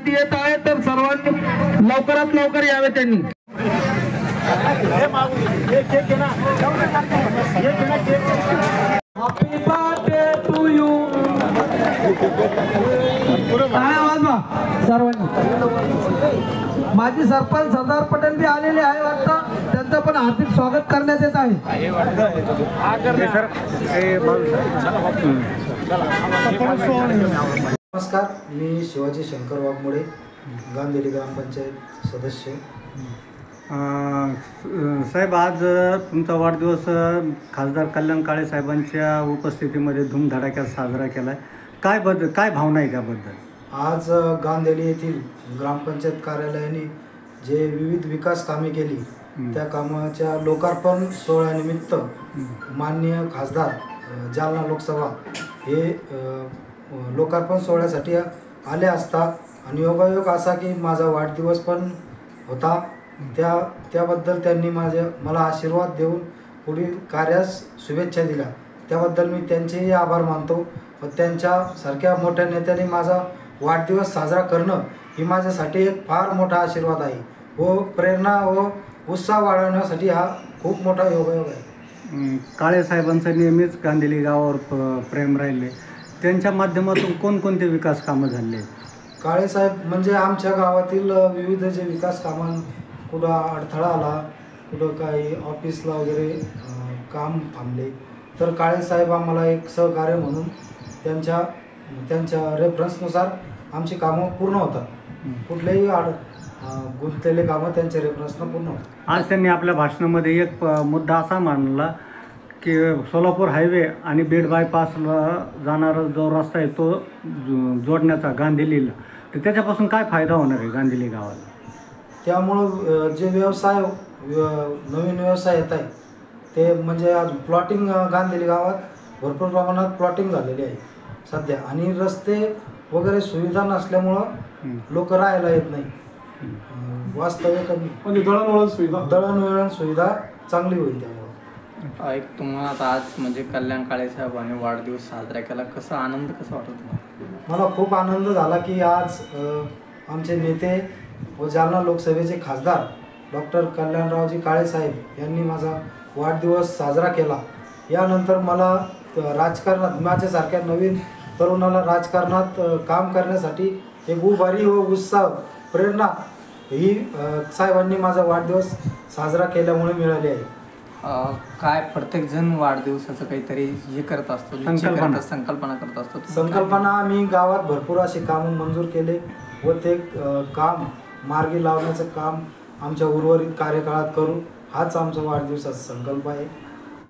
येत आहे तर सर्वांनी लवकरात लवकर यावे त्यांनी। Happy birthday to you. काय आवाज बा सर्वांनी। माजी सरपंच सरदार पटेल भी आलेले आहे वाटतं, त्यांचं पण हार्दिक स्वागत करण्यात येत आहे। नमस्कार, मी शिवाजी शंकर वाघमोडे, गांधेली ग्रामपंचायत सदस्य। साहेब, आज तुमचा वाढदिवस खासदार कल्याण काळे साहेबांच्या उपस्थितीमध्ये धूमधडाक्यात साजरा केला आहे। काय भावना आहे त्याबद्दल? आज गांधेली येथील ग्रामपंचायत कार्यालयाने जे विविध विकास कामे केली त्या कामाच्या लोकार्पण सोहळ्यानिमित्त माननीय खासदार जालना लोकसभा हे लोकार्पण सोहळ्यासाठी आले असता आणि योगायोग असा की माझा वाढदिवस पण होता, त्याबद्दल त्यांनी मला आशीर्वाद देऊन पुढील कार्यास शुभेच्छा दिल्या, त्याबद्दल मी त्यांचेही आभार मानतो। व त्यांच्यासारख्या मोठ्या नेत्यांनी माझा वाढदिवस साजरा करणं ही माझ्यासाठी एक फार मोठा आशीर्वाद आहे व प्रेरणा व उत्साह वाढवण्यासाठी हा खूप मोठा योगायोग आहे। काळे साहेबांचं नेहमीच गांधेली गावावर प्रेम राहिले, त्यांच्या माध्यमातून कोणकोणते विकास कामं झाले? काळे साहेब म्हणजे आमच्या गावातील विविध जे विकास कामां कुठं अडथळा आला, कुठं काही ऑफिसला वगैरे काम थांबले तर काळे साहेब आम्हाला एक सहकार्य म्हणून त्यांच्या रेफरन्सनुसार आमची कामं पूर्ण होतात। कुठलेही गुंतलेले कामं त्यांच्या रेफरन्सनं पूर्ण होतात। आज त्यांनी आपल्या भाषणामध्ये एक मुद्दा असा मांडला की सोलापूर हायवे आणि बीड बायपासला जाणारा जो रस्ता आहे तो जोडण्याचा गांधेलीला, तर त्याच्यापासून काय फायदा होणार आहे गांधेली गावाला? त्यामुळं जे नवीन व्यवसाय येत आहे ते म्हणजे आज प्लॉटिंग गांधेली गावात भरपूर प्रमाणात प्लॉटिंग झालेली आहे सध्या, आणि रस्ते वगैरे सुविधा नसल्यामुळं लोक राहायला येत नाही, वास्तव्य कमी, म्हणजे दळणवळण सुविधा चांगली होईल। त्यामुळे एक तुम्हाला आता आज म्हणजे कल्याण काळे साहेबांनी वाढदिवस साजरा केला, कसा आनंद कसा वाटत तुम्हाला? मला खूप आनंद झाला की आज आमचे नेते व जालना लोकसभेचे खासदार डॉक्टर कल्याणरावजी काळे साहेब यांनी माझा वाढदिवस साजरा केला। यानंतर मला राजकारणात माझ्यासारख्या नवीन तरुणाला राजकारणात काम करण्यासाठी एक उभारी व उत्साह प्रेरणा ही साहेबांनी माझा वाढदिवस साजरा केल्यामुळे मिळाली आहे। काय प्रत्येक जण वाढदिवसाचं काहीतरी हे करत असतो, संकल्पना करत असतो। संकल्पना आम्ही गावात भरपूर असे काम मंजूर केले व ते काम मार्गी लावण्याचं काम आमच्या उर्वरित कार्यकाळात करू, हाच आमचा वाढदिवसाचा संकल्प आहे।